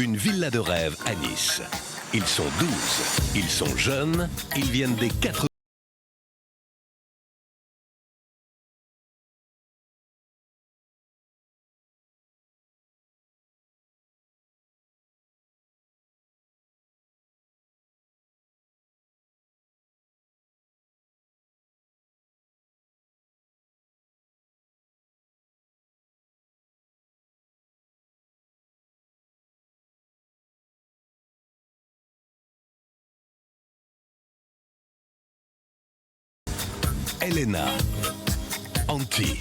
Une villa de rêve à Nice. Ils sont 12, ils sont jeunes, ils viennent des 4... Elena, Antti.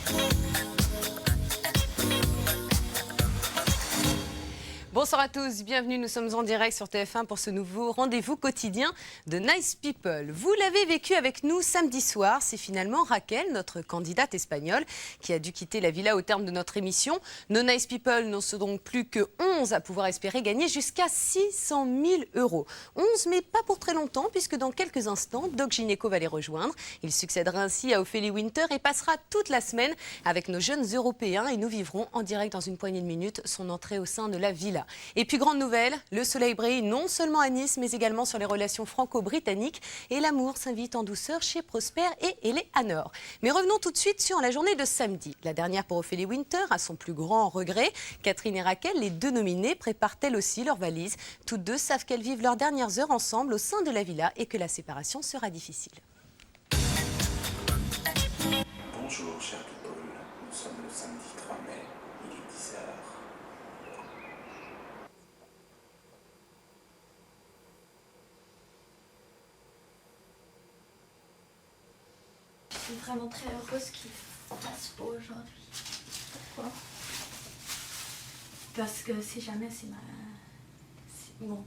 Bonsoir à tous, bienvenue, nous sommes en direct sur TF1 pour ce nouveau rendez-vous quotidien de Nice People. Vous l'avez vécu avec nous samedi soir, c'est finalement Raquel, notre candidate espagnole, qui a dû quitter la villa au terme de notre émission. Nos Nice People n'en sont donc plus que 11 à pouvoir espérer gagner jusqu'à 600 000 €. 11, mais pas pour très longtemps, puisque dans quelques instants, Doc Gineco va les rejoindre. Il succédera ainsi à Ophélie Winter et passera toute la semaine avec nos jeunes Européens et nous vivrons en direct dans une poignée de minutes son entrée au sein de la villa. Et puis grande nouvelle, le soleil brille non seulement à Nice mais également sur les relations franco-britanniques et l'amour s'invite en douceur chez Prosper et Eleanor. Mais revenons tout de suite sur la journée de samedi. La dernière pour Ophélie Winter, à son plus grand regret. Catherine et Raquel, les deux nominées, préparent elles aussi leurs valises. Toutes deux savent qu'elles vivent leurs dernières heures ensemble au sein de la villa et que la séparation sera difficile. Bonjour, cher people. Nous sommes le samedi 3 mai, il est 10h. Je suis vraiment très heureuse qu'il fasse beau aujourd'hui. Pourquoi? Parce que si jamais bon,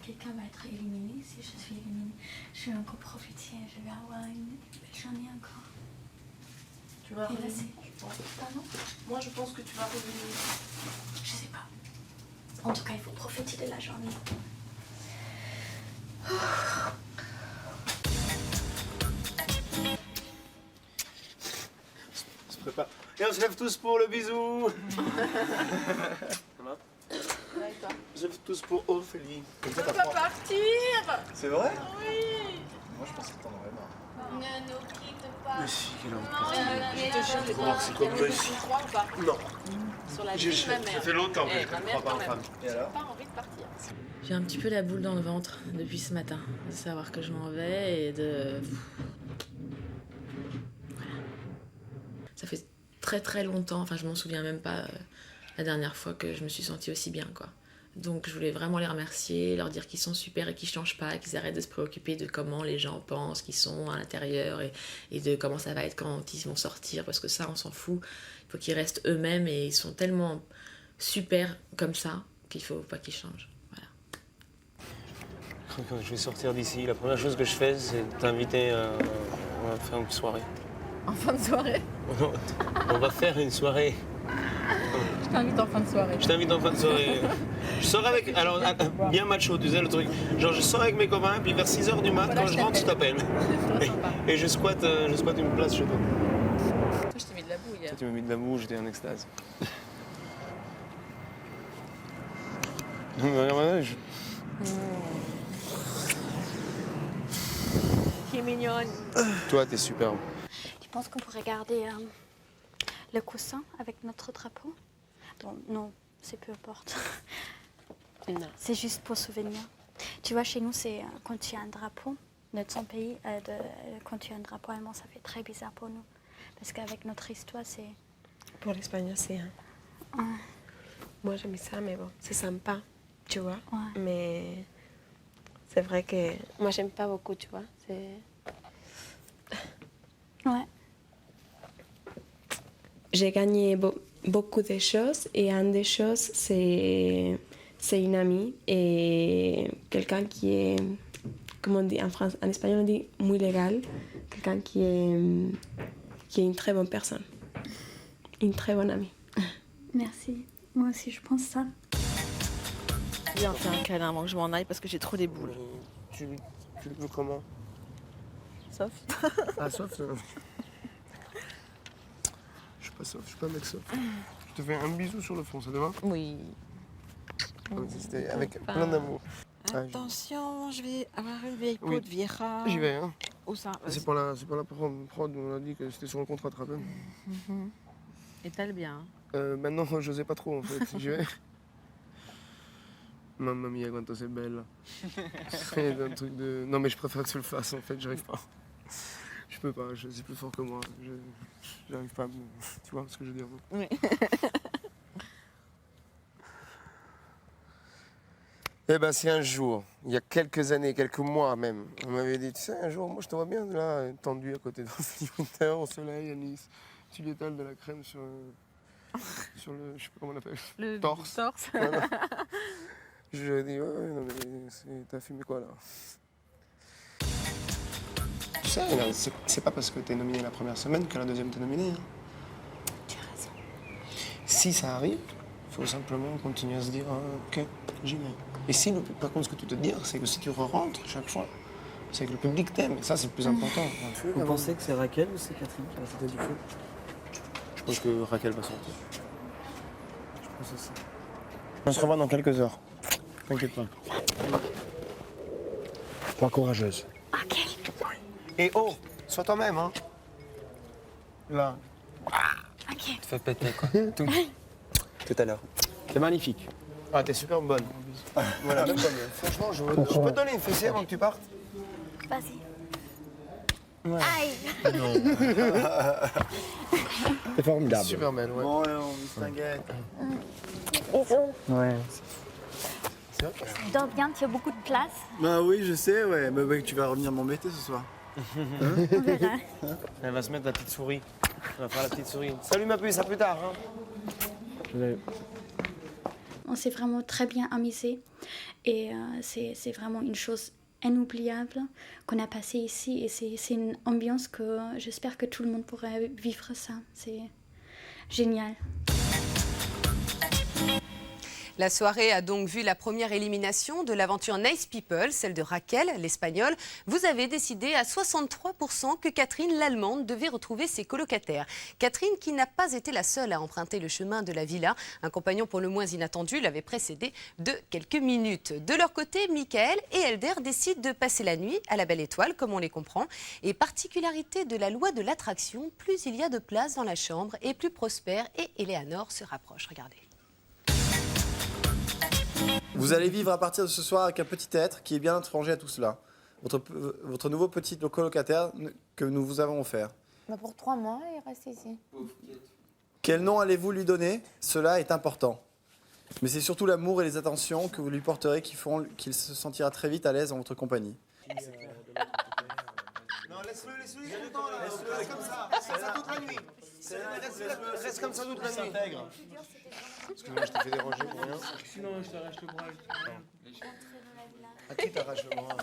quelqu'un va être éliminé, si je suis éliminée, je vais encore profiter, je vais avoir une belle journée encore. Tu vas Et là, revenir. Pardon? Moi, je pense que tu vas revenir. Je sais pas. En tout cas, il faut profiter de la journée. On se prépare. Et on se lève tous pour le bisou. On se lève tous pour Ophélie. On peut pas partir. C'est vrai? Oui. Moi, je pensais que t'en aurais marre. Ne nous quitte pas. Mais si, quelle Non, honte. je te jure. Remarque, c'est comme moi ici. Tu crois ou pas? Non. Sur la vie de ma mère. Ça fait longtemps que Eh, je ma ne mère, crois pas quand en même. femme. Et alors? Pas envie de partir. J'ai un petit peu la boule dans le ventre depuis ce matin, de savoir que je m'en vais et de... Voilà. Ça fait très très longtemps, enfin je m'en souviens même pas la dernière fois que je me suis sentie aussi bien, quoi. Donc je voulais vraiment les remercier, leur dire qu'ils sont super et qu'ils changent pas, qu'ils arrêtent de se préoccuper de comment les gens pensent, qu'ils sont à l'intérieur et de comment ça va être quand ils vont sortir, parce que ça on s'en fout. Il faut qu'ils restent eux-mêmes et ils sont tellement super comme ça qu'il faut pas qu'ils changent. Quand je vais sortir d'ici, la première chose que je fais, c'est t'inviter à faire une soirée. En fin de soirée. On va faire une soirée. Je t'invite en fin de soirée. Je t'invite en fin de soirée. Je sors avec... Alors, bien macho, tu sais le truc. Genre, je sors avec mes copains, puis vers 6h du mat, Voilà, quand je je rentre, je t'appelle. sympa. Et je squatte une place chez toi. Toi, je t'ai mis de la boue hier. Toi, tu m'as mis de la boue, j'étais en extase. Non, mais regarde, Qui est mignonne. Toi, t'es superbe. Tu penses qu'on pourrait garder le coussin avec notre drapeau? Bon, non, c'est peu importe. Non. C'est juste pour souvenir. Tu vois, chez nous, c'est quand tu as un drapeau de ton pays, quand tu as un drapeau allemand, ça fait très bizarre pour nous. Parce qu'avec notre histoire, c'est... Pour l'espagnol, c'est... Moi, j'aime ça, mais bon, c'est sympa, tu vois. Ouais. Mais c'est vrai que moi, j'aime pas beaucoup, tu vois. Ouais. J'ai gagné beaucoup de choses et une des choses, c'est une amie et quelqu'un qui est, comme on dit en espagnol, on dit muy légal, quelqu'un qui est une très bonne personne, une très bonne amie. Merci. Moi aussi, je pense ça. Viens, fais un câlin avant que je m'en aille parce que j'ai trop des boules. Tu le veux comment? Sauf. Ah, soft Je suis pas soft, je suis pas un mec soft. Je te fais un bisou sur le front, ça te va? Oui. C'était avec plein d'amour. Attention, je vais avoir une vieille peau Oui. de virage. J'y vais, hein. Où ça? C'est pas la prod, on a dit que c'était sur le contrat de rappel. Et t'as le bien. Maintenant, je sais pas trop en fait. J'y vais. Mamma mia, quanto c'est belle. C'est un truc de. Non, mais je préfère que tu le fasses en fait, j'arrive pas. Je peux pas, c'est plus fort que moi. J'arrive pas à me. Tu vois ce que je veux dire? Oui. Eh ben, c'est un jour, il y a quelques années, quelques mois même, on m'avait dit, tu sais, un jour, moi je te vois bien là, tendu à côté d'Anthony Winter, au soleil, à Nice. Tu lui étales de la crème sur le, je sais pas comment on appelle, Le torse. Voilà. Je lui ai dit, ouais, non mais t'as fumé quoi là? Tu sais, là, c'est pas parce que t'es nominé la première semaine que la deuxième t'es nominée. Hein. Tu as raison. Si ça arrive, il faut simplement continuer à se dire, ok, j'y vais. Et si, par contre, ce que tu te dis, c'est que si tu rentres chaque fois, c'est que le public t'aime. Et ça, c'est le plus important. Vous pensez que c'est Raquel ou c'est Catherine qui va sauter du feu? Je pense que Raquel va sortir. Je pense aussi. On se revoit dans quelques heures. T'inquiète pas. Sois courageuse. Ok. Et oh, sois toi-même, hein. Là. Ok. Te fais péter quoi. Tout à l'heure. C'est magnifique. Ah, t'es super bonne. Voilà, même pas mieux. Franchement, je peux te donner une fessée avant que tu partes? Vas-y. Ouais. Aïe. C'est formidable. Super belle, ouais. Bon, on s'inquiète. Ouais. Dors bien, tu as beaucoup de place. Bah oui, je sais, ouais. Mais ouais, tu vas revenir m'embêter ce soir. On verra. Elle va se mettre la petite souris. Elle va faire la petite souris. Salut ma puce, à plus tard. Hein. On s'est vraiment très bien amusé et c'est vraiment une chose inoubliable qu'on a passée ici et c'est une ambiance que j'espère que tout le monde pourrait vivre ça. C'est génial. La soirée a donc vu la première élimination de l'aventure Nice People, celle de Raquel, l'Espagnole. Vous avez décidé à 63% que Catherine, l'Allemande, devait retrouver ses colocataires. Catherine, qui n'a pas été la seule à emprunter le chemin de la villa, un compagnon pour le moins inattendu l'avait précédé de quelques minutes. De leur côté, Michael et Elder décident de passer la nuit à la Belle Étoile, comme on les comprend. Et particularité de la loi de l'attraction, plus il y a de place dans la chambre et plus Prosper et Eleanor se rapprochent. Regardez. Vous allez vivre à partir de ce soir avec un petit être qui est bien étranger à tout cela. Votre nouveau petit colocataire que nous vous avons offert. Bah pour 3 mois, il reste ici. Quel nom allez-vous lui donner? Cela est important. Mais c'est surtout l'amour et les attentions que vous lui porterez qui feront qu'il se sentira très vite à l'aise en votre compagnie. Non, laisse-le, il est content là. Laisse-le, reste comme ça. Reste ça toute la nuit. Reste comme ça toute la nuit. Excuse-moi, je t'ai fait déranger pour rien. Sinon, je t'arrache le bras. À qui t'arraches le bras?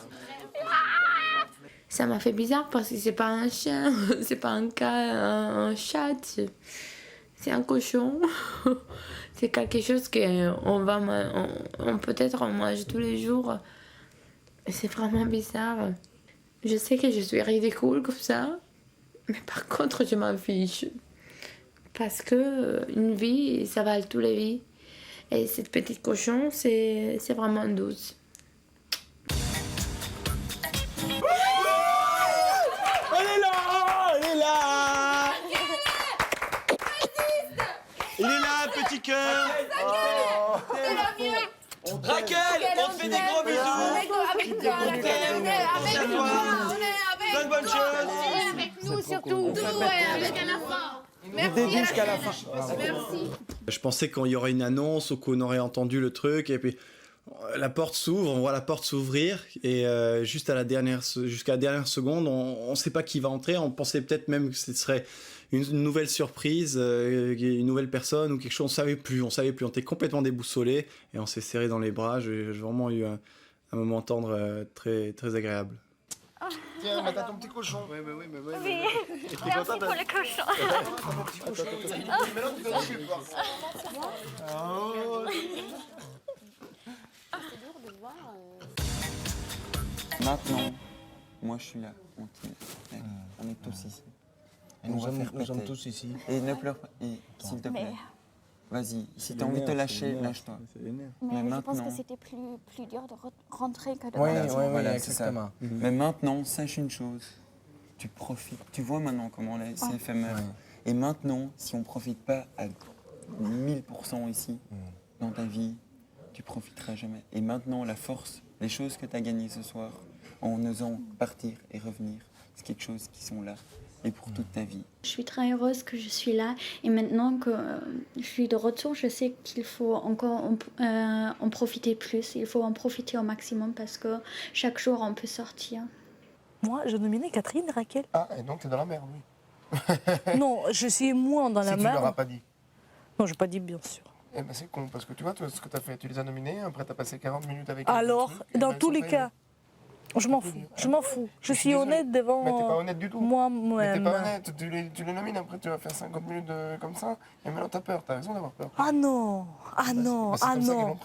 Ça m'a fait bizarre parce que c'est pas un chien, c'est pas un chat, c'est un cochon. C'est quelque chose qu'on peut-être on mange tous les jours. C'est vraiment bizarre. Je sais que je suis ridicule comme ça, mais par contre je m'en fiche. Parce que une vie, ça vale toutes les vies. Et cette petite cochon, c'est vraiment douce. Elle est là! Elle est là! Il est là, petit cœur! C'est la mieux! Raquel, on te fait des gros bisous! Avec toi, avec toi! Plein de bonnes choses! Avec nous surtout! Avec à la fin! Merci jusqu'à la fin! Merci! Je pensais qu'il y aurait une annonce ou qu'on aurait entendu le truc et puis la porte s'ouvre, on voit la porte s'ouvrir et jusqu'à la dernière seconde, on ne sait pas qui va entrer. On pensait peut-être même que ce serait une nouvelle surprise, une nouvelle personne ou quelque chose. On savait plus. On était complètement déboussolés et on s'est serré dans les bras. J'ai vraiment eu un moment tendre très, très agréable. Tiens, bah t'as ton petit cochon. Oui. Merci pour le cochon. Prends mon petit cochon. Mais là, tu fais la pub, quoi. Maintenant, moi je suis là. On est tous ici. Et Nous on va sommes faire péter. tous ici. Et ne pleure pas, s'il te plaît. Vas-y, si t'as envie de te lâcher, lâche-toi. Mais je pense que maintenant... c'était plus dur de rentrer que de Voilà, partir. voilà, c'est ça. Mais maintenant, sache une chose, tu profites. Tu vois maintenant comment c'est éphémère. Et maintenant, si on ne profite pas à 1000% ici, dans ta vie, tu profiteras jamais. Et maintenant, la force, les choses que tu as gagnées ce soir, en osant partir et revenir, c'est quelque chose qui sont là. Et pour toute ta vie. Je suis très heureuse que je suis là et maintenant que je suis de retour, je sais qu'il faut encore en profiter plus. Il faut en profiter au maximum parce que chaque jour on peut sortir. Moi, je nominais Catherine, Raquel. Ah, et donc t'es dans la merde, oui. Non, je suis moins dans la Si tu merde. leur as pas dit. Non, je n'ai pas dit, bien sûr. Eh ben c'est con, parce que tu vois, toi, ce que t'as fait, tu les as nominés, après t'as passé 40 minutes avec Alors, dans tous les cas, je m'en fous. Je m'en fous. Je suis honnête devant. Mais t'es pas honnête du tout. Moi-même. Mais t'es pas honnête. Tu les nomines, après tu vas faire 50 minutes comme ça. Et maintenant t'as peur. T'as raison d'avoir peur. Ah non. Ah non. Ah non.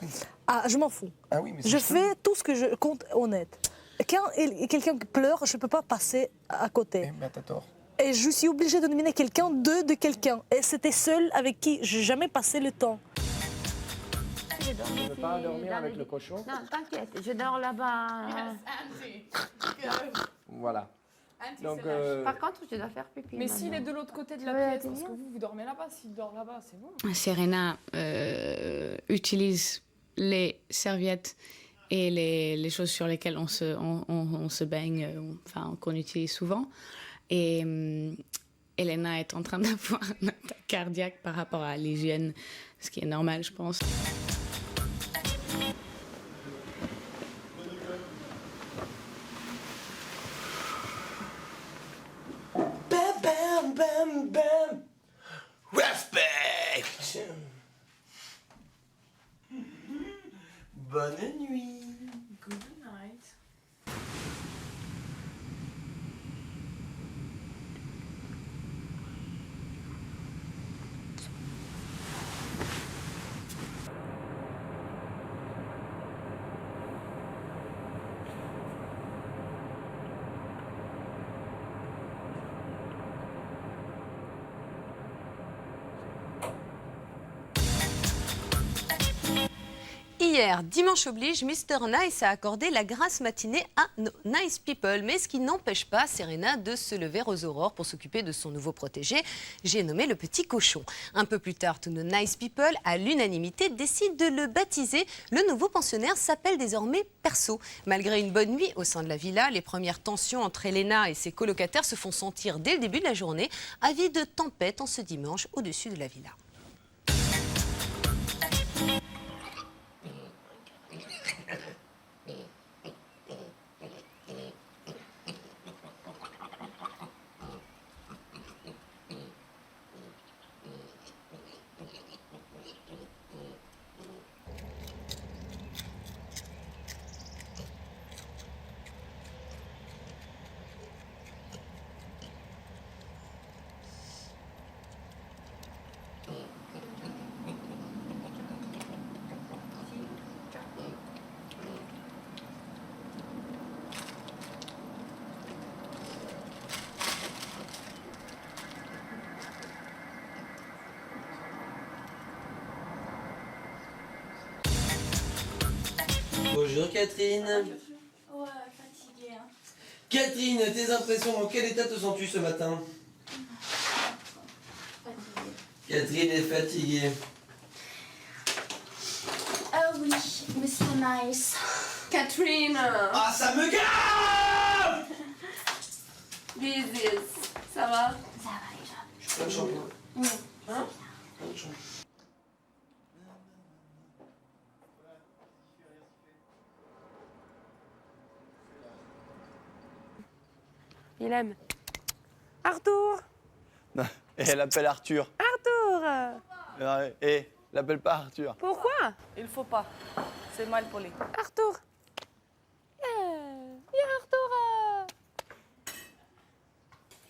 Ah, je m'en fous. Ah oui, mais je fais tout ce que je compte honnête. Quand quelqu'un pleure, je ne peux pas passer à côté. Eh ben t'as tort. Et je suis obligée de nominer quelqu'un de quelqu'un. Et c'était seul avec qui je n'ai jamais passé le temps. Tu ne veux pas dormir avec le cochon? Non, t'inquiète, je dors là-bas. Voilà. Donc, Par contre, je dois faire pipi. Mais s'il est de l'autre côté de la pièce, parce que vous dormez là-bas, s'il dort là-bas, c'est bon. Serena utilise les serviettes et les choses sur lesquelles on se baigne, enfin qu'on utilise souvent. Et Elena est en train d'avoir une attaque cardiaque par rapport à l'hygiène, ce qui est normal, je pense. Bam, bam, bam, bam. Respect. Bonne nuit. Good night. Hier, dimanche oblige, Mr. Nice a accordé la grasse matinée à nos Nice People. Mais ce qui n'empêche pas Serena de se lever aux aurores pour s'occuper de son nouveau protégé. J'ai nommé le petit cochon. Un peu plus tard, tous nos Nice People, à l'unanimité, décident de le baptiser. Le nouveau pensionnaire s'appelle désormais Perso. Malgré une bonne nuit au sein de la villa, les premières tensions entre Elena et ses colocataires se font sentir dès le début de la journée. Avis de tempête en ce dimanche au-dessus de la villa. Bonjour Catherine. Ouais, fatiguée. Hein. Catherine, tes impressions, dans quel état te sens-tu ce matin? Fatiguée. Catherine est fatiguée. Ah oui, Mr. Nice. Catherine. Ah, ça me gave. This ça va? Ça va déjà. Je suis plein de shampoing. Hein? Plein de shampoing. Il aime. Arthur. Et elle appelle Arthur. Arthur. Et l'appelle pas Arthur. Pourquoi? Il faut pas. C'est mal poli. Arthur. Arthur.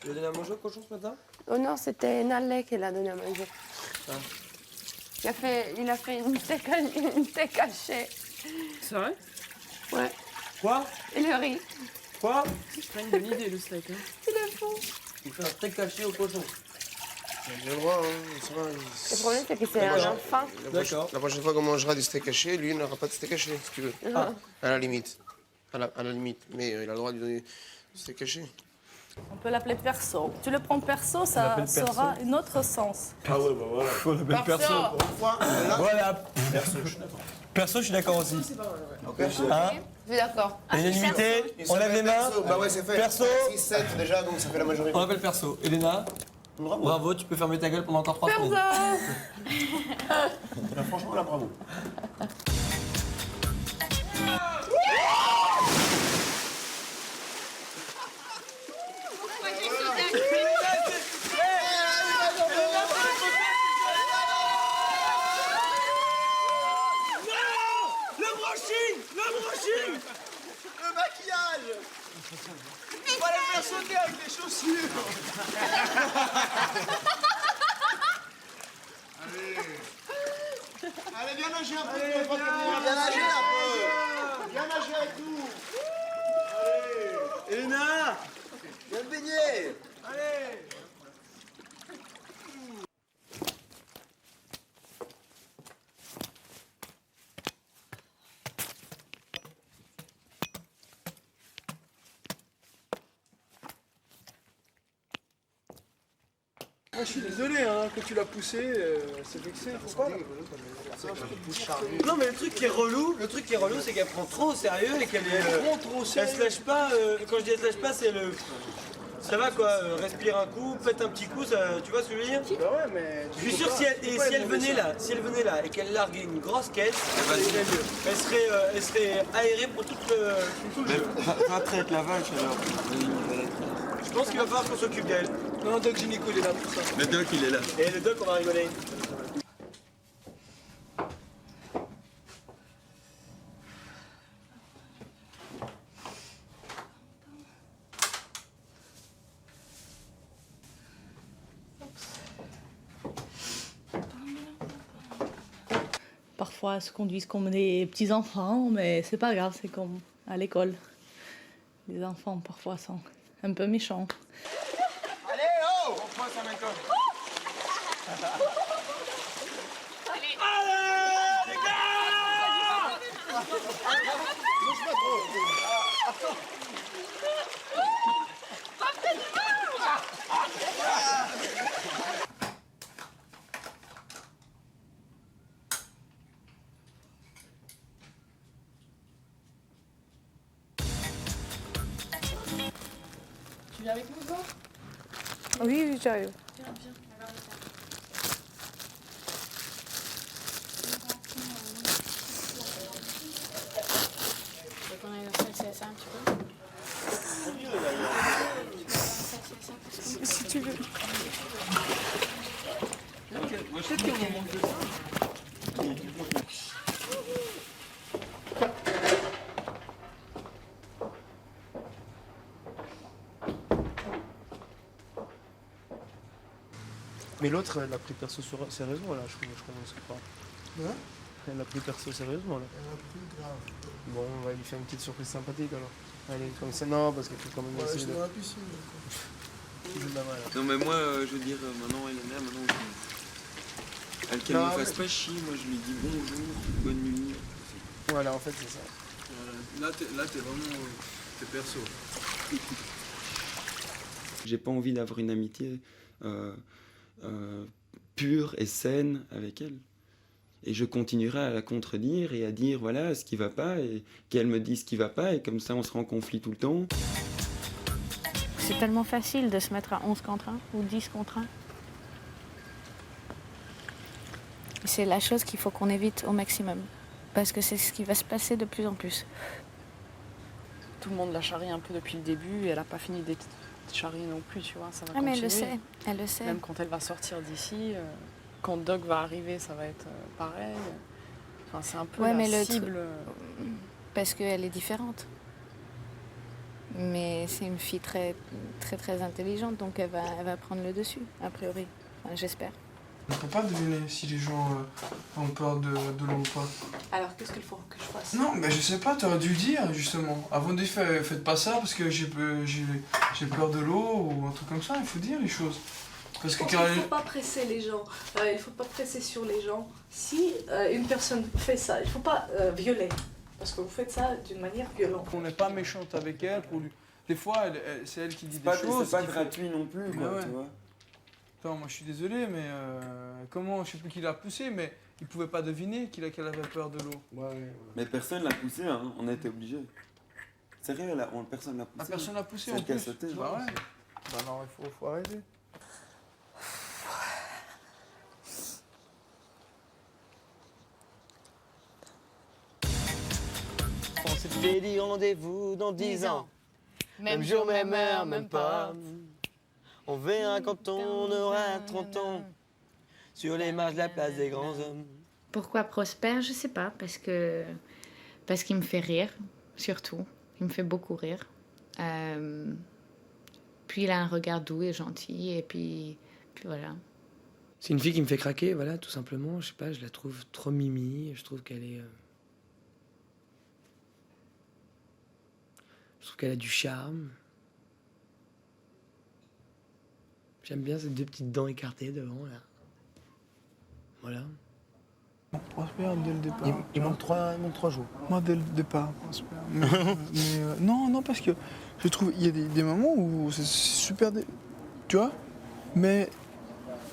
Tu lui as donné à manger au cochon ce matin? Oh non, c'était Nallet qui l'a donné à manger. Ah. Il a fait une thé cachée. C'est vrai? Ouais. Quoi? Et le riz. Quoi? C'est pas une bonne idée le steak. Hein. Il est fou. Il fait un steak caché au cochon. J'ai le droit, hein. Ça va, Le problème, c'est que c'est un enfant. La prochaine fois qu'on mangera du steak haché, lui, il n'aura pas de steak haché, si tu veux. Ah. À la limite. À la limite. Mais il a le droit de lui donner du steak haché. On peut l'appeler perso. Tu le prends perso, ça aura un autre sens. Ah ouais, bah voilà. Faut l'appeler perso. Voilà. Perso, je suis d'accord aussi. Hein? Je suis d'accord. L'unanimité, on lève les mains. Bah ouais, c'est fait. Perso. 6-7 déjà, donc ça fait la majorité. On appelle perso. Elena, bravo, tu peux fermer ta gueule pendant encore 3 secondes. Franchement, là, bravo. Le maquillage. Il fallait faire sauter avec les chaussures. Allez, viens nager un peu. Viens nager un peu. Viens nager avec nous. Allez. Elena, viens te baigner. Allez. Moi, je suis désolé hein, que tu l'as poussé, c'est vexé, faut pas. Non mais le truc qui est relou, c'est qu'elle prend trop au sérieux et qu'elle est trop au sérieux. Elle se lâche pas, quand je dis elle se lâche pas, c'est le... Ça va quoi, respire un coup, pète un petit coup, ça, tu vois ce que je veux dire? Bah ouais mais... Je suis sûr si elle venait là et qu'elle larguait une grosse caisse, elle serait aérée pour tout le jeu. Va traiter la vache alors. Je pense qu'il va falloir qu'on s'occupe d'elle. Non, Doc Gynéco, il est là pour ça. Le doc, il est là. Et le doc, on va rigoler. Parfois, elles se conduisent comme des petits-enfants, mais c'est pas grave, c'est comme à l'école. Les enfants, parfois, sont un peu méchants. Allez, oh! On prend ça maintenant. Allez, les gars! Bouge pas trop. Tu viens avec nous, toi? Oui, oui, j'arrive. Viens, viens. Tu veux qu'on aille dans le CSA un petit peu? Si tu veux. Peut-être qu'il y a un moment de ça. Mais l'autre, elle a pris perso sur ses raisons, là, je commence à croire. Hein? Elle a pris perso sérieusement, là. Elle a pris grave. Bon, on va lui faire une petite surprise sympathique, alors. Allez, comme ça, non, parce qu'il faut quand même essayer je de... dans la piscine. Joue de la main, là. Non mais moi, je veux dire, maintenant elle est là, maintenant qu'elle ne me fasse pas chier, moi je lui dis bonjour, bonne nuit. Voilà, en fait, c'est ça. Là, t'es vraiment... t'es perso. J'ai pas envie d'avoir une amitié pure et saine avec elle. Et je continuerai à la contredire et à dire voilà ce qui va pas et qu'elle me dise ce qui va pas et comme ça on sera en conflit tout le temps. C'est tellement facile de se mettre à 11 contre 1 ou 10 contre 1. C'est la chose qu'il faut qu'on évite au maximum. Parce que c'est ce qui va se passer de plus en plus. Tout le monde la charrie un peu depuis le début et elle n'a pas fini d'être charriée non plus, tu vois. Ça va mais continuer. elle le sait. Même quand elle va sortir d'ici, quand Doc va arriver, ça va être pareil. Enfin, c'est un peu la cible. Parce qu'elle est différente. Mais c'est une fille très, très, très intelligente, donc elle va prendre le dessus, a priori. Enfin, j'espère. On ne peut pas deviner si les gens ont peur de l'eau ou pas. Alors, qu'est-ce qu'il faut que je fasse? Non, mais je sais pas, t'aurais dû le dire, justement. Avant de dire, faites pas ça parce que j'ai peur de l'eau ou un truc comme ça, il faut dire les choses. Parce que Il ne faut pas presser les gens, il ne faut pas presser sur les gens. Si une personne fait ça, il ne faut pas violer, parce que vous faites ça d'une manière violente. On n'est pas méchante avec elle pour lui. Des fois, c'est elle qui dit des choses. C'est pas gratuit non plus, quoi, Ouais. tu vois. Attends, moi je suis désolé, mais comment, je sais plus qui l'a poussé, mais il pouvait pas deviner qu'elle avait peur de l'eau. Mais personne l'a poussé, hein. On a été obligés. Sérieux, là, personne l'a poussé. Ah, personne l'a poussé C'est en elle qui a plus. sauté. Bah ouais. Bah non, il faut arrêter. On s'était dit rendez-vous dans 10 ans. Même jour, même heure, même pas. On verra quand on aura 30 ans. Sur les marches de la place des grands hommes. Pourquoi Prosper? Je sais pas, parce qu'il me fait rire, surtout. Il me fait beaucoup rire. Puis il a un regard doux et gentil, et puis voilà. C'est une fille qui me fait craquer, voilà, tout simplement. Je sais pas, je la trouve trop mimi. Je trouve qu'elle est... Je trouve qu'elle a du charme. J'aime bien ces deux petites dents écartées devant, là. Voilà. Prosper dès le départ. Il manque 3 jours. Moi, dès le départ, Prosper. Non, parce que je trouve il y a des moments où c'est super... Tu vois. Mais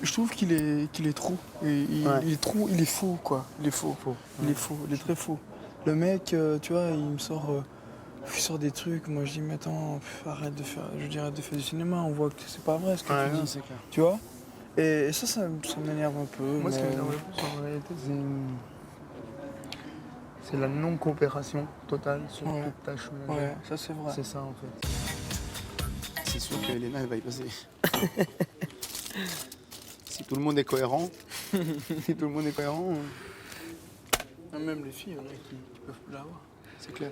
je trouve qu'il est trop. Il est trop... Il est faux, quoi. Il est faux. Il est faux. Il est très faux. Le mec, tu vois, il sort des trucs. Moi, je dis, mais attends, arrête de faire du cinéma. On voit que c'est pas vrai ce que tu dis. C'est clair. Tu vois. Et ça m'énerve un peu. Moi, ce qui m'énerve le plus, en réalité, c'est la non-coopération totale sur toute tâche. Ouais, ça c'est vrai. C'est ça, en fait. C'est sûr que Elena, elle va y passer. Si tout le monde est cohérent, Même les filles, il y en a qui peuvent plus l'avoir. C'est clair.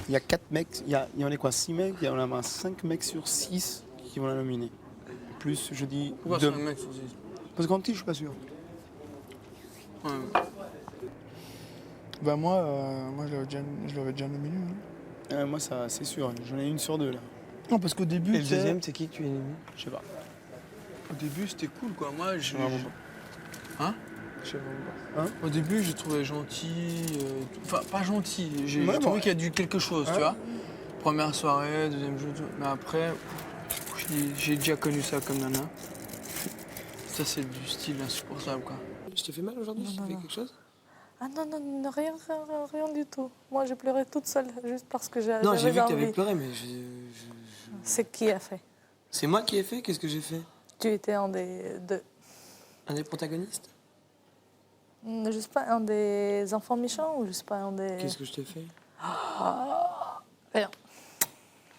Il y a 4 mecs, il y en a quoi, 6 mecs, il y en a 5 mecs sur 6 qui vont la nominer. Plus, je dis... Pourquoi 2. 5 mecs sur 6? Parce qu'en petit, je suis pas sûr. Ouais. Bah moi, je l'avais déjà nominé. Hein. Moi, ça, c'est sûr, j'en ai une sur 2, là. Non, parce qu'au début... Et le deuxième, c'est qui que tu es nominé? Je sais pas. Au début, c'était cool, quoi. Moi, je... Vraiment pas. Hein? Je sais vraiment pas. Hein? Au début, j'ai trouvé gentil... Enfin, pas gentil. J'ai Ouais, trouvé bon. qu'il y a dû quelque chose, tu vois. Première soirée, deuxième jour, tout. Mais après, j'ai déjà connu ça comme nana. Ça, c'est du style insupportable, quoi. Je t'ai fait mal aujourd'hui? Je t'ai fait quelque chose? Ah non, rien du tout. Moi, j'ai pleuré toute seule, juste parce que j'avais Non, envie. j'ai vu que t'avais pleuré, mais C'est qui a fait? C'est moi qui ai fait? Qu'est-ce que j'ai fait? Tu étais un des deux. Un des protagonistes? Je sais pas, un des enfants méchants ou je sais pas, un des... Qu'est-ce que je t'ai fait? Rien.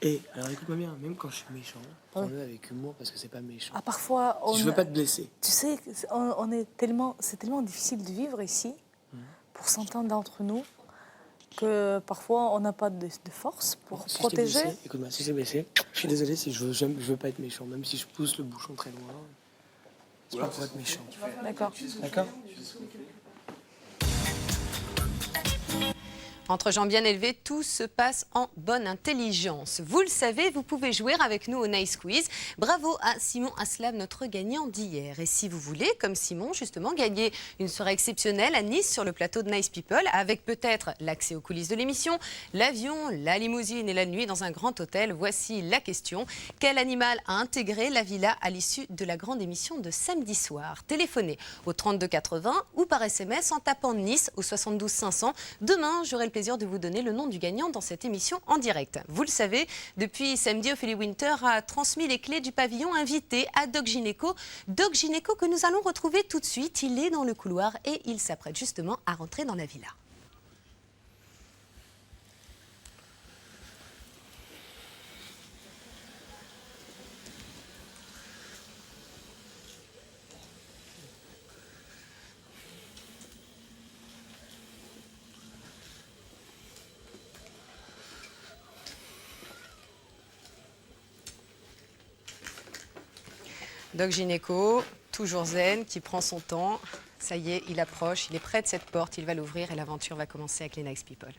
Et alors écoute-moi bien, même quand je suis méchant, prends-le avec humour parce que c'est pas méchant. Ah, parfois, Je veux pas te blesser. Tu sais, c'est tellement difficile de vivre ici, pour s'entendre d'entre nous, que parfois on n'a pas de force pour Si protéger. je t'ai blessé, écoute-moi, si j'ai blessé, je suis désolé si je veux pas être méchant, même si je pousse le bouchon très loin. C'est pas pour être méchant. D'accord. D'accord? Entre gens bien élevés, tout se passe en bonne intelligence. Vous le savez, vous pouvez jouer avec nous au Nice Quiz. Bravo à Simon Aslav, notre gagnant d'hier. Et si vous voulez, comme Simon, justement, gagner une soirée exceptionnelle à Nice sur le plateau de Nice People, avec peut-être l'accès aux coulisses de l'émission, l'avion, la limousine et la nuit dans un grand hôtel, voici la question. Quel animal a intégré la villa à l'issue de la grande émission de samedi soir? Téléphonez au 32 80 ou par SMS en tapant Nice au 72 500. Demain, j'aurai le plaisir de vous donner le nom du gagnant dans cette émission en direct. Vous le savez, depuis samedi, Ophélie Winter a transmis les clés du pavillon invité à Doc Gynéco. Doc Gynéco que nous allons retrouver tout de suite. Il est dans le couloir et il s'apprête justement à rentrer dans la villa. Doc Gynéco, toujours zen, qui prend son temps. Ça y est, il approche, il est près de cette porte, il va l'ouvrir et l'aventure va commencer avec les Nice People.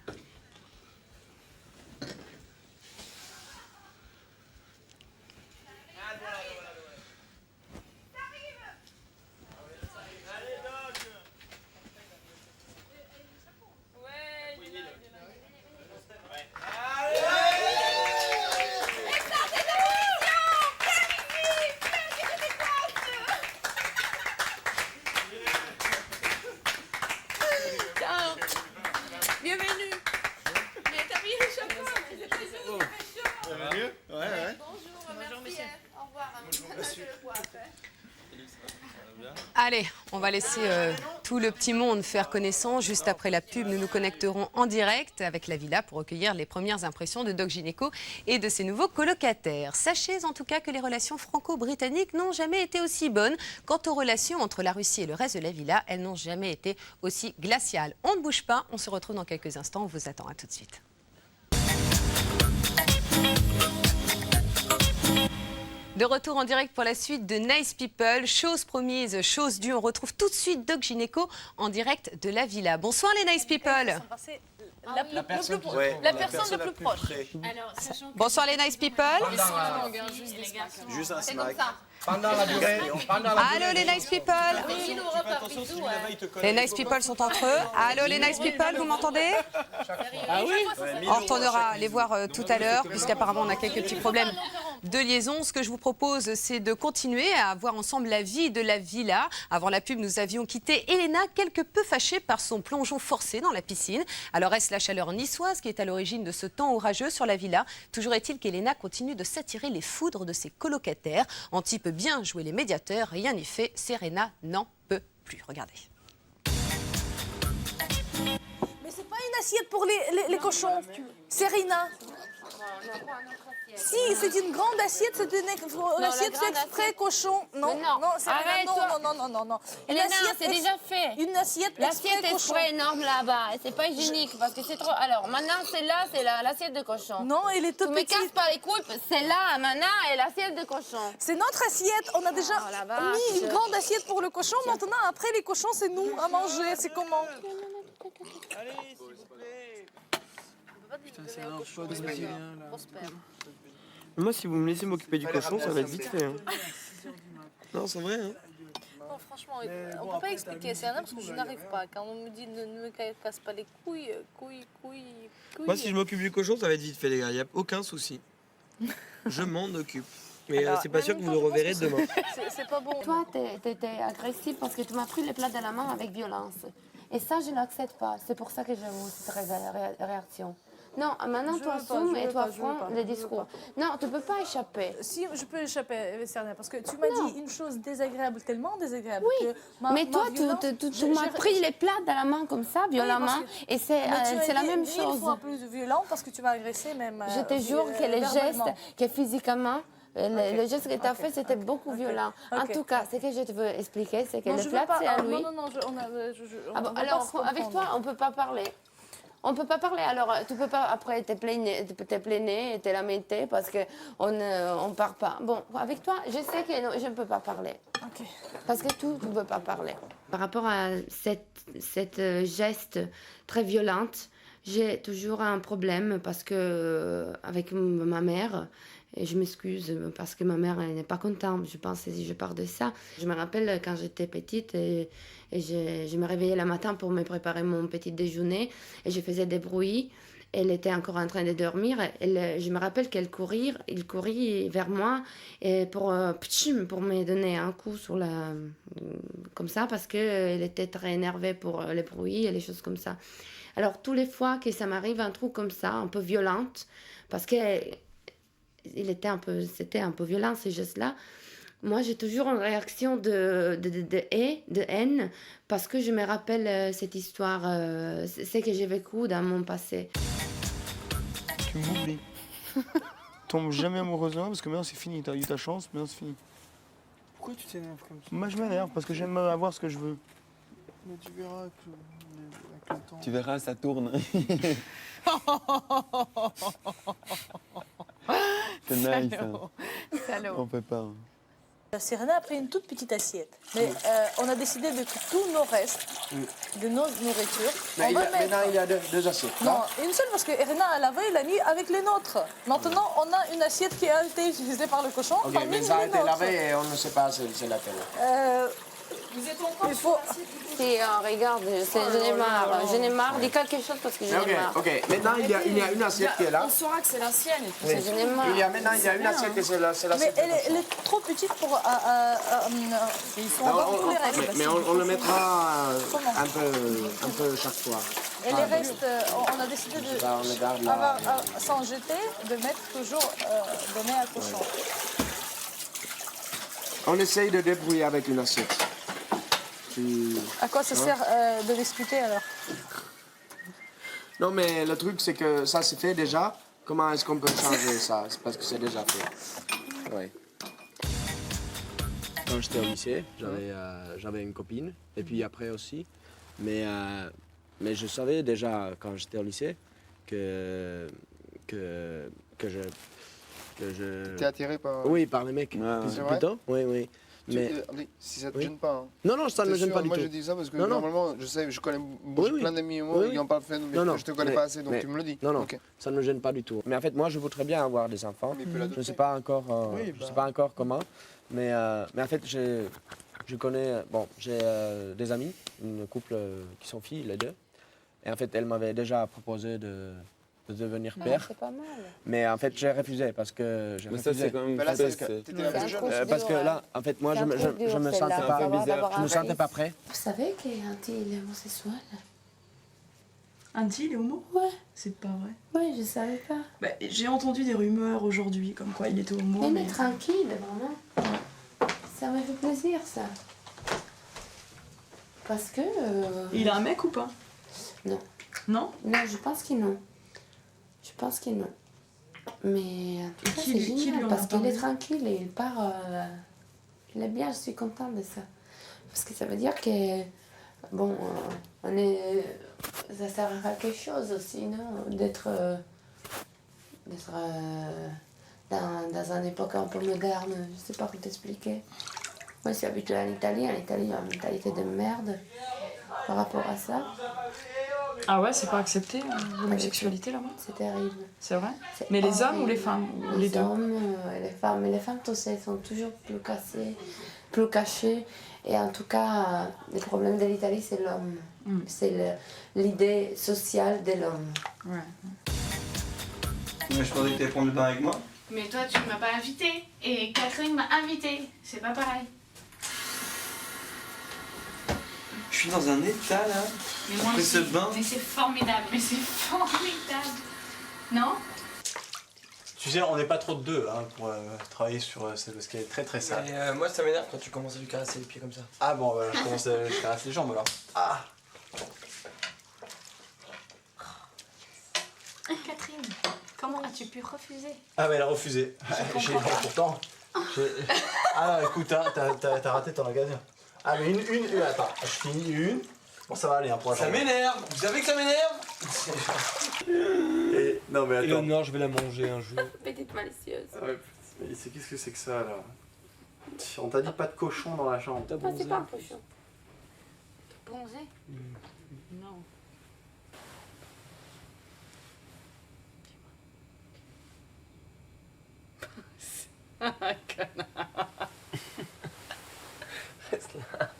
Allez, on va laisser tout le petit monde faire connaissance. Juste après la pub, nous nous connecterons en direct avec la villa pour recueillir les premières impressions de Doc Gynéco et de ses nouveaux colocataires. Sachez en tout cas que les relations franco-britanniques n'ont jamais été aussi bonnes. Quant aux relations entre la Russie et le reste de la villa, elles n'ont jamais été aussi glaciales. On ne bouge pas, on se retrouve dans quelques instants. On vous attend, à tout de suite. De retour en direct pour la suite de Nice People. Chose promise, chose due. On retrouve tout de suite Doc Gynéco en direct de la villa. Bonsoir les Nice People. La personne le plus proche. Bonsoir les Nice People. Juste un smack. Allô les Nice People. Les Nice People sont entre eux. Allô les Nice People, vous m'entendez? On retournera les voir tout à l'heure, puisqu'apparemment on a quelques petits problèmes de liaison. Ce que je vous propose, c'est de continuer à voir ensemble la vie de la villa. Avant la pub, nous avions quitté Elena, quelque peu fâchée par son plongeon forcé dans la piscine. Alors est-ce la chaleur niçoise qui est à l'origine de ce temps orageux sur la villa? Toujours est-il qu'Elena continue de s'attirer les foudres de ses colocataires. En type bien jouer les médiateurs, rien n'y fait, Serena n'en peut plus. Regardez. Mais c'est pas une assiette pour les cochons, Serena. Si, c'est une grande assiette, c'est une assiette fait exprès cochon. Non, non. Elena, c'est déjà fait. Une assiette L'assiette est cochon. trop énorme là-bas. C'est pas hygiénique parce que c'est trop. Alors maintenant, celle-là, c'est l'assiette de cochon. Non, elle est toute petite. Tu me petite. casses pas les couilles. Celle-là, maintenant, est l'assiette de cochon. C'est notre assiette. On a déjà mis une grande assiette pour le cochon. Maintenant, après les cochons, c'est nous à manger. C'est comment? Allez, s'il vous plaît. Putain, c'est un peu brésilien là. Moi, si vous me laissez m'occuper du cochon, ça va être vite fait. Hein. Non, c'est vrai. Hein. Non, franchement, on peut pas expliquer. C'est un parce que je n'arrive pas. Quand on me dit ne me casse pas les couilles. Moi, si je m'occupe du cochon, ça va être vite fait, les gars. Il n'y a aucun souci. Je m'en occupe. Mais c'est pas sûr que vous le reverrez demain. C'est pas bon. Toi, t'étais agressif parce que tu m'as pris les plats de la main avec violence. Et ça, je n'accepte pas. C'est pour ça que j'ai eu cette réaction. Non, maintenant, tu assumes et tu affrontes les discours. Non, tu ne peux pas échapper. Si, je peux échapper, Serena, parce que tu m'as dit une chose désagréable, tellement désagréable. Oui, que mais toi, tu m'as pris les plats dans la main comme ça, violemment, et c'est la même chose. Tu fois plus violent parce que tu m'as agressé même. Je te jure que les gestes, que physiquement, le geste que tu as fait, c'était beaucoup violent. En tout cas, ce que je te veux expliquer, c'est que le plat, c'est à lui. Non, alors, avec toi, on ne peut pas parler. On ne peut pas parler, alors tu ne peux pas après te plaigner et te lamenter parce qu'on ne part pas. Bon, avec toi, je sais que je ne peux pas parler. Okay. Parce que tu ne peux pas parler. Par rapport à cette geste très violente, j'ai toujours un problème parce que avec ma mère, et je m'excuse parce que ma mère n'est pas contente, je pense, si je parle de ça. Je me rappelle quand j'étais petite et je me réveillais le matin pour me préparer mon petit déjeuner et je faisais des bruits. Elle était encore en train de dormir. Je me rappelle qu'elle courait vers moi et pour me donner un coup sur comme ça parce qu'elle était très énervée pour les bruits et les choses comme ça. Alors, toutes les fois que ça m'arrive un truc comme ça, un peu violente, parce que c'était un peu violent ces gestes-là. Moi, j'ai toujours une réaction de haine, parce que je me rappelle cette histoire, ce que j'ai vécu dans mon passé. Tu m'oublies. Tombe jamais amoureuse de moi parce que maintenant c'est fini. T'as eu ta chance, maintenant c'est fini. Pourquoi tu t'énerves comme ça? Moi, je m'énerve parce que j'aime avoir ce que je veux. Mais tu verras avec le temps. Tu verras, ça tourne. C'est nice. Hein. On peut pas. Serena a pris une toute petite assiette. Mais on a décidé de que tous nos restes, de nos nourritures... Mais maintenant, il y a deux assiettes. Non, une seule parce que Serena a lavé, il a mis avec les nôtres. Maintenant, on a une assiette qui a été utilisée par le cochon. Ok, mais ça a été lavé et on ne sait pas c'est laquelle. Vous êtes encore Si, regarde, j'en ai marre. Dis quelque chose parce que j'en ai marre. Ok, maintenant il y a une assiette qui est là. On saura que c'est la sienne. Oui. Maintenant il y a une assiette et c'est l'assiette. Mais elle est trop petite pour... on va tous les restes. Mais on le mettra un peu chaque fois. Et les restes, on a décidé de, sans jeter, de mettre toujours, donner à cochon. On essaye de débrouiller avec une assiette. À quoi ça sert de discuter alors? Non, mais le truc, c'est que ça c'est fait déjà. Comment est-ce qu'on peut changer ça? C'est parce que c'est déjà fait. Ouais. Quand j'étais au lycée, j'avais une copine. Et puis après aussi. Mais je savais déjà quand j'étais au lycée que je... T'es attiré par... Oui, par les mecs. C'est vrai? Plutôt. Oui. Mais... Si ça te gêne pas. Hein. Non, ça ne me gêne pas du tout. Moi je dis ça parce que non. normalement, je connais plein d'amis qui n'ont pas fait, mais je te connais pas assez, donc tu me le dis. Non, okay. Ça ne me gêne pas du tout. Mais en fait, moi je voudrais bien avoir des enfants. Je ne sais pas encore, sais pas encore comment. Mais en fait, je connais, j'ai des amis, une couple qui sont filles, les deux. Et en fait, elle m'avait déjà proposé de devenir père. C'est pas mal. Mais en fait, j'ai refusé parce que j'ai refusé. Ça, c'est quand même t'étais un peu jeune. Parce que là, en fait, moi, je me sentais pas prêt. Vous savez qu'Andy, il est homosexuel? Andy, il est homo? Ouais. C'est pas vrai. Ouais, je savais pas. Bah, j'ai entendu des rumeurs aujourd'hui comme quoi il était homo. Il est tranquille, vraiment. Ça m'a fait plaisir, ça. Parce que... Il a un mec ou pas? Non. Non? Non, je pense que non. Je pense que non. Mais en tout cas, c'est génial parce qu'il est tranquille et il part... il est bien, je suis contente de ça. Parce que ça veut dire que... Bon, ça sert à quelque chose aussi, non? D'être dans une époque un peu moderne, je sais pas comment t'expliquer. Moi, je suis habituée en Italie. En Italie, il y a une mentalité de merde par rapport à ça. Ah ouais, c'est pas accepté l'homosexualité là-bas? C'est terrible. C'est vrai? Mais les hommes ou les femmes? Les hommes et les femmes. Mais les femmes, tous, elles sont toujours plus cachées. Et en tout cas, le problème de l'Italie, c'est l'homme. C'est l'idée sociale de l'homme. Ouais. Mais je pensais que tu allais prendre le bain avec moi. Mais toi, tu m'as pas invité. Et Catherine m'a invité. C'est pas pareil. Je suis dans un état là. Mais moi après aussi. ce bain. Mais c'est formidable. Mais c'est formidable. Non? Tu sais, on n'est pas trop de deux pour travailler sur ce qui est très très sale. Mais, moi, ça m'énerve quand tu commences à lui caresser les pieds comme ça. Ah bon, je commence à caresser les jambes alors. Ah! Catherine, comment as-tu pu refuser? Ah mais elle a refusé. Pourtant. Ah écoute, t'as raté ton occasion. Ah mais une, attends, je finis une. Bon ça va aller pour la Ça journée. m'énerve. Vous savez que ça m'énerve? Et non mais attends. Eleonore, je vais la manger un jour. Petite malicieuse. Ah ouais, mais qu'est-ce que c'est que ça là? On t'a dit pas de cochon dans la chambre. Ah, c'est pas un cochon. Bronzé? Non. Reste là.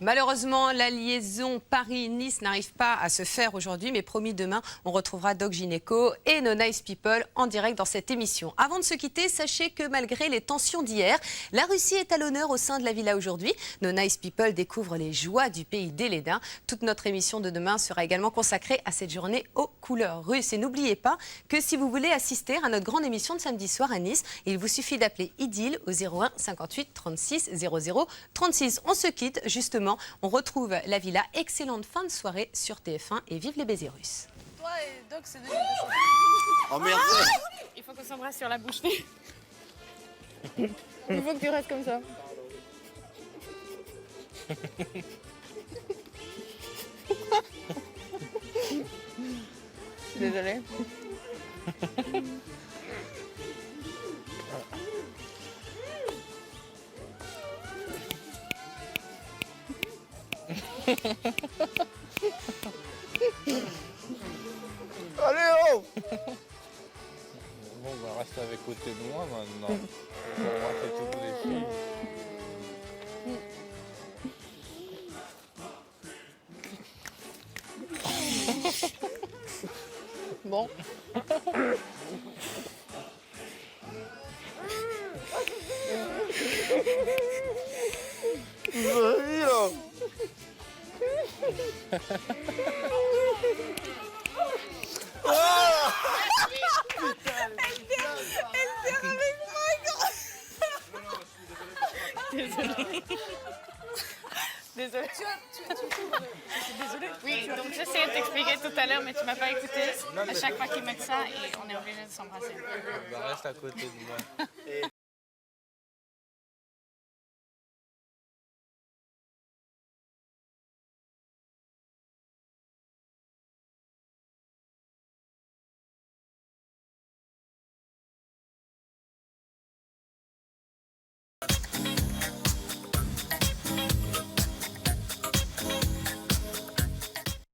Malheureusement, la liaison Paris-Nice n'arrive pas à se faire aujourd'hui, mais promis demain, on retrouvera Doc Gynéco et nos Nice People en direct dans cette émission. Avant de se quitter, sachez que malgré les tensions d'hier, la Russie est à l'honneur au sein de la villa aujourd'hui. Nos Nice People découvrent les joies du pays des Lédins. Toute notre émission de demain sera également consacrée à cette journée aux couleurs russes. Et n'oubliez pas que si vous voulez assister à notre grande émission de samedi soir à Nice, il vous suffit d'appeler Idylle au 01 58 36 00 36. On se quitte justement. On retrouve la villa. Excellente fin de soirée sur TF1 et vive les baisers russes. Toi et Doc, c'est devenu Oh merde! Il faut qu'on s'embrasse sur la bouche. Il faut que tu restes comme ça. Désolée. Allez, oh! Bon, on va rester avec côté de moi maintenant. On va rater toutes les filles. Bon. Elle tient avec moi, Désolée. Tu désolée. Oui, donc j'essayais de t'expliquer tout à l'heure, mais tu m'as pas écouté. Non, mais- À chaque fois qu'ils mettent ça, et on est obligé de s'embrasser. Bah, reste à côté de moi. Et